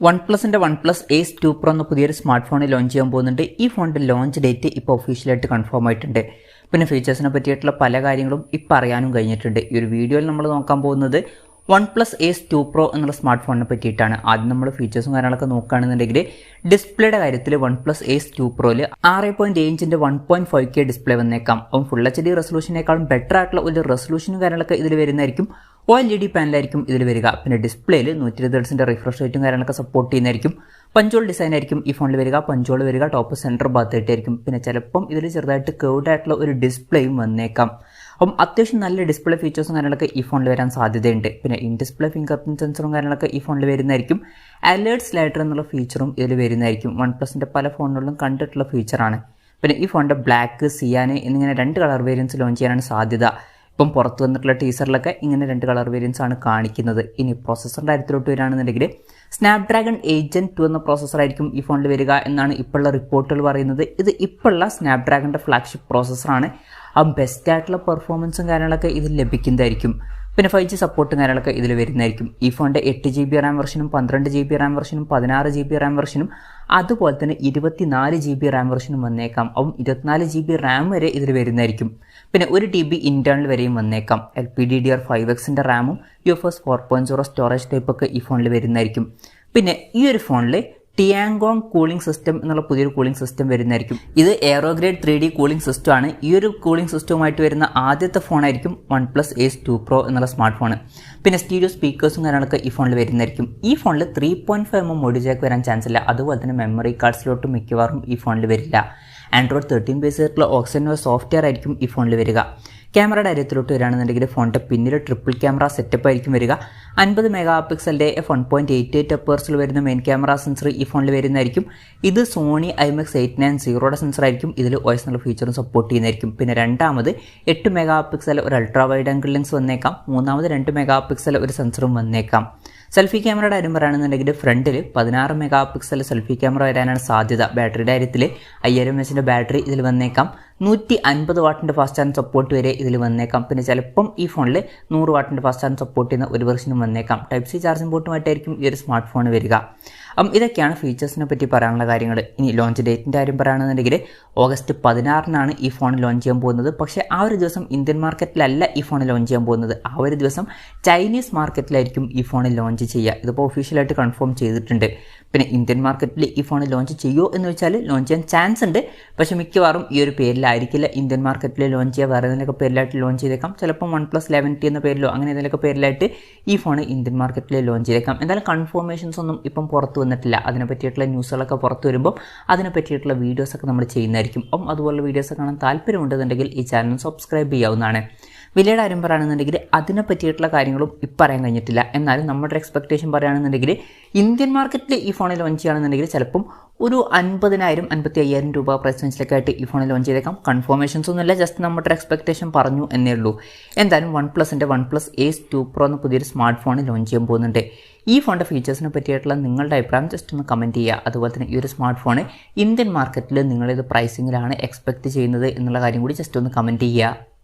OnePlusന്റെ OnePlus Ace 2 Pro എന്ന പുതിയൊരു smart phone launch ചെയ്യാൻ പോകുന്നുണ്ട്. ഈ ഫോണിന്റെ ലോഞ്ച് ഡേറ്റ് ഇപ്പോൾ ഒഫീഷ്യലായിട്ട് കൺഫേം ആയിട്ടുണ്ട്. പിന്നെ ഫീച്ചേഴ്സിനെ പറ്റിയിട്ടുള്ള പല കാര്യങ്ങളും ഇപ്പോൾ അറിയാനും കഴിഞ്ഞിട്ടുണ്ട്. ഈ ഒരു വീഡിയോയിൽ നമ്മൾ നോക്കാൻ പോകുന്നത് OnePlus Ace 2 Pro എന്നുള്ള സ്മാർട്ട് ഫോണിനെ പറ്റിയിട്ടാണ്. ആദ്യം നമ്മൾ ഫീച്ചേഴ്സും കാര്യങ്ങളൊക്കെ നോക്കുകയാണെന്നുണ്ടെങ്കിൽ ഡിസ്പ്ലേയുടെ കാര്യത്തിൽ OnePlus Ace 2 Proയിൽ 6.7 ഇഞ്ചിൻ്റെ 1.5K ഡിസ്പ്ലേ വന്നേക്കാം. അപ്പം ഫുൾ HD റെസൊല്യൂഷനേക്കാളും ബെറ്റർ ആയിട്ടുള്ള ഒരു റെസൊല്യൂഷനും കാര്യങ്ങളൊക്കെ ഇതിൽ വരുന്നതായിരിക്കും. OLED പാനലായിരിക്കും ഇതിൽ വരിക. പിന്നെ ഡിസ്പ്ലേയിൽ 120 ഹെർട്സിൻ്റെ റിഫ്രഷ് റേറ്റും കാര്യങ്ങളൊക്കെ സപ്പോർട്ട് ചെയ്യുന്നതായിരിക്കും. പഞ്ചോൾ ഡിസൈൻ ആയിരിക്കും ഈ ഫോണിൽ വരിക. പഞ്ചോൾ വരിക ടോപ്പ് സെൻറ്റർ ഭാഗത്തായിട്ടായിരിക്കും. പിന്നെ ചിലപ്പം ഇതിൽ ചെറുതായിട്ട് കേർവ്ഡ് ആയിട്ടുള്ള ഒരു ഡിസ്പ്ലേയും വന്നേക്കാം. അപ്പം അത്യാവശ്യം നല്ല ഡിസ്പ്ലേ ഫീച്ചേഴ്സും കാര്യങ്ങളൊക്കെ ഈ ഫോണിൽ വരാൻ സാധ്യതയുണ്ട്. പിന്നെ ഇൻ ഡിസ്പ്ലേ ഫിംഗർ പ്രിൻറ്റ് സെൻസറും കാര്യങ്ങളൊക്കെ ഈ ഫോണിൽ വരുന്നതായിരിക്കും. അലേർട്ട് സ്ലൈഡർ എന്നുള്ള ഫീച്ചറും ഇതിൽ വരുന്നതായിരിക്കും. OnePlusന്റെ പല ഫോണുകളിലും കണ്ടിട്ടുള്ള ഫീച്ചറാണ്. പിന്നെ ഈ ഫോണിൻ്റെ ബ്ലാക്ക്, സിയാൻ എന്നിങ്ങനെ 2 കളർ വേരിയൻസ് ലോഞ്ച് ചെയ്യാനാണ് സാധ്യത. ഇപ്പം പുറത്ത് വന്നിട്ടുള്ള ടീസറിലൊക്കെ ഇങ്ങനെ 2 കളർ വേരിയൻസ് ആണ് കാണിക്കുന്നത്. ഇനി പ്രോസസ്സറിൻ്റെ കാര്യത്തിലോട്ട് വരികയാണെന്നുണ്ടെങ്കിൽ സ്നാപ്ഡ്രാഗൺ 8 Gen 2 എന്ന പ്രോസസ്സറായിരിക്കും ഈ ഫോണിൽ വരിക എന്നാണ് ഇപ്പോഴുള്ള റിപ്പോർട്ടുകൾ പറയുന്നത്. ഇത് ഇപ്പോഴുള്ള സ്നാപ്ഡ്രാഗണിൻ്റെ ഫ്ലാഗ്ഷിപ്പ് പ്രോസസ്സറാണ്. ആ ബെസ്റ്റ് ആയിട്ടുള്ള പെർഫോമൻസും കാര്യങ്ങളൊക്കെ ഇതിൽ ലഭിക്കുന്നതായിരിക്കും. പിന്നെ 5G സപ്പോർട്ടും കാര്യങ്ങളൊക്കെ ഇതിൽ വരുന്നതായിരിക്കും. ഈ ഫോണിൻ്റെ 8GB Ram വെർഷനും 12GB Ram വെർഷനും 16GB Ram വെർഷനും അതുപോലെ തന്നെ 24GB റാം വെർഷനും വന്നേക്കാം. അപ്പം 24GB റാം വരെ ഇതിൽ വരുന്നതായിരിക്കും. പിന്നെ 1TB ഇൻറ്റേർണൽ വരെയും വന്നേക്കാം. LPDDR5Xൻ്റെ റാമും UFS 4.0 സ്റ്റോറേജ് ടൈപ്പൊക്കെ ഈ ഫോണിൽ വരുന്നതായിരിക്കും. പിന്നെ ഈ ഒരു ഫോണിൽ ടിയാങ്കോങ് കൂളിംഗ് സിസ്റ്റം എന്നുള്ള പുതിയൊരു കൂളിംഗ് സിസ്റ്റം വരുന്നതായിരിക്കും. ഇത് എയറോഗ്രേഡ് 3D കൂളിംഗ് സിസ്റ്റമാണ്. ഈ ഒരു കൂളിംഗ് സിസ്റ്റവുമായിട്ട് വരുന്ന ആദ്യത്തെ ഫോണായിരിക്കും OnePlus Ace 2 Pro എന്നുള്ള സ്മാർട്ട് ഫോൺ. പിന്നെ സ്റ്റീരിയോ സ്പീക്കേഴ്സും കാര്യങ്ങളൊക്കെ ഈ ഫോണിൽ വരുന്നതായിരിക്കും. ഈ ഫോണിൽ 3.5mm ഓഡിയോ ജാക്ക് വരാൻ ചാൻസ് ഇല്ല. അതുപോലെ തന്നെ മെമ്മറി കാർഡ്സിലോട്ട് മിക്കവാറും ഈ ഫോണിൽ വരില്ല. ആൻഡ്രോയിഡ് 13 ബേസ് ആയിട്ടുള്ള ഓക്സിജൻ സോഫ്റ്റ്വെയർ ആയിരിക്കും ഈ ഫോണിൽ വരിക. ക്യാമറയുടെ കാര്യത്തിലോട്ട് വരികയാണെന്നുണ്ടെങ്കിൽ ഫോണിൻ്റെ പിന്നിൽ ട്രിപ്പിൾ ക്യാമറ സെറ്റപ്പ് ആയിരിക്കും വരിക. 50 മെഗാപിക്സലിൻ്റെ f1.88 അപ്പേഴ്സിൽ വരുന്ന മെയിൻ ക്യാമറ സെൻസർ ഈ ഫോണിൽ വരുന്നതായിരിക്കും. ഇത് സോണി IMX 890യുടെ സെൻസർ ആയിരിക്കും. ഇതിൽ OS എന്നുള്ള ഫീച്ചറും സപ്പോർട്ട് ചെയ്യുന്നതായിരിക്കും. പിന്നെ രണ്ടാമത് 8 മെഗാപിക്സൽ ഒരു അൾട്രാ വൈഡ് ആംഗിൾ ലെൻസ് വന്നേക്കാം. മൂന്നാമത് 2 മെഗാപിക്സൽ ഒരു സെൻസറും വന്നേക്കാം. സെൽഫി ക്യാമറയുടെ കാര്യം പറയുകയാണെന്നുണ്ടെങ്കിൽ ഫ്രണ്ടിൽ 16 മെഗാപിക്സൽ സെൽഫി ക്യാമറ വരാനാണ് സാധ്യത. ബാറ്ററിയുടെ കാര്യത്തിൽ 5000 mAh ബാറ്ററി ഇതിൽ വന്നേക്കാം. 150 വാട്ടിൻ്റെ ഫാസ്റ്റ് ചാർജ് സപ്പോർട്ട് വരെ ഇതിൽ വന്നേക്കാം. പിന്നെ ചിലപ്പം ഈ ഫോണിൽ 100 വാട്ടിൻ്റെ ഫാസ്റ്റ് ചാർജ് സപ്പോർട്ട് ചെയ്യുന്ന ഒരു വെർഷനും വന്നേക്കാം. Type-C ചാർജിംഗ് പോർട്ടുമായിട്ടായിരിക്കും ഈ ഒരു സ്മാർട്ട് ഫോൺ വരിക. ഇതൊക്കെയാണ് ഫീച്ചേഴ്സിനെ പറ്റി പറയാനുള്ള കാര്യങ്ങൾ. ഇനി ലോഞ്ച് ഡേറ്റിൻ്റെ കാര്യം പറയുകയാണെന്നുണ്ടെങ്കിൽ ഓഗസ്റ്റ് 16 ഈ ഫോൺ ലോഞ്ച് ചെയ്യാൻ പോകുന്നത്. പക്ഷേ ആ ഒരു ദിവസം ഇന്ത്യൻ മാർക്കറ്റിലല്ല ഈ ഫോൺ ലോഞ്ച് ചെയ്യാൻ പോകുന്നത്. ആ ഒരു ദിവസം ചൈനീസ് മാർക്കറ്റിലായിരിക്കും ഈ ഫോൺ ലോഞ്ച് ചെയ്യുക. ഇതിപ്പോൾ ഒഫീഷ്യലായിട്ട് കൺഫേം ചെയ്തിട്ടുണ്ട്. പിന്നെ ഇന്ത്യൻ മാർക്കറ്റിൽ ഈ ഫോൺ ലോഞ്ച് ചെയ്യുമോ എന്ന് വെച്ചാൽ ലോഞ്ച് ചെയ്യാൻ ചാൻസ് ഉണ്ട്. പക്ഷേ മിക്കവാറും ഈ ഒരു പേരിലായിരിക്കില്ല ഇന്ത്യൻ മാർക്കറ്റിൽ ലോഞ്ച് ചെയ്യുക. വേറെ ഏതെങ്കിലുമൊക്കെ പേരിലായിട്ട് ലോഞ്ച് ചെയ്തേക്കാം. ചിലപ്പോൾ OnePlus 11T എന്ന പേരിലോ അങ്ങനെ ഏതെങ്കിലുമൊക്കെ പേരിലായിട്ട് ഈ ഫോൺ ഇന്ത്യൻ മാർക്കറ്റിൽ ലോഞ്ച് ചെയ്തേക്കാം. എന്തായാലും കൺഫർമേഷൻസ് ഒന്നും ഇപ്പം പുറത്ത് വന്നിട്ടില്ല. അതിനെ പറ്റിയിട്ടുള്ള ന്യൂസുകളൊക്കെ പുറത്ത് വരുമ്പോൾ അതിനെ പറ്റിയിട്ടുള്ള വീഡിയോസൊക്കെ നമ്മൾ ചെയ്യുന്നതായിരിക്കും. അതുപോലുള്ള വീഡിയോസ് കാണാൻ താല്പര്യമുണ്ടെന്നുണ്ടെങ്കിൽ ഈ ചാനൽ സബ്സ്ക്രൈബ് ചെയ്യാവുന്നതാണ്. വിലയുടെ കാര്യം പറയുകയാണെന്നുണ്ടെങ്കിൽ അതിനെ പറ്റിയിട്ടുള്ള കാര്യങ്ങളും ഇപ്പം പറയാൻ കഴിഞ്ഞിട്ടില്ല. എന്നാലും നമ്മുടെ എക്സ്പെക്ടേഷൻ പറയുകയാണെന്നുണ്ടെങ്കിൽ ഇന്ത്യൻ മാർക്കറ്റിൽ ഈ ഫോണിൽ ലോഞ്ച് ചെയ്യുകയാണെന്നുണ്ടെങ്കിൽ ചിലപ്പം ഒരു 50,000 55,000 രൂപ പ്രൈസ് റേഞ്ചിലേക്കായിട്ട് ഈ ഫോണിൽ ലോഞ്ച് ചെയ്തേക്കാം. കൺഫർമേഷൻസ് ഒന്നുമില്ല, ജസ്റ്റ് നമ്മുടെ എക്സ്പെക്ടേഷൻ പറഞ്ഞു എന്നേ ഉള്ളൂ. എന്തായാലും OnePlusന്റെ OnePlus Ace 2 Pro എന്ന പുതിയൊരു സ്മാർട്ട് ഫോൺ ലോഞ്ച് ചെയ്യാൻ പോകുന്നുണ്ട്. ഈ ഫോണിൻ്റെ ഫീച്ചേഴ്സിനെ പറ്റിയിട്ടുള്ള നിങ്ങളുടെ അഭിപ്രായം ജസ്റ്റ് ഒന്ന് കമൻറ്റ് ചെയ്യുക. അതുപോലെ തന്നെ ഈ ഒരു സ്മാർട്ട് ഫോൺ ഇന്ത്യൻ മാർക്കറ്റിൽ നിങ്ങളിത് പ്രൈസിങ്ങിലാണ് എക്സ്പെക്റ്റ് ചെയ്യുന്നത് എന്നുള്ള കാര്യം കൂടി ജസ്റ്റ് ഒന്ന് കമൻറ്റ് ചെയ്യുക.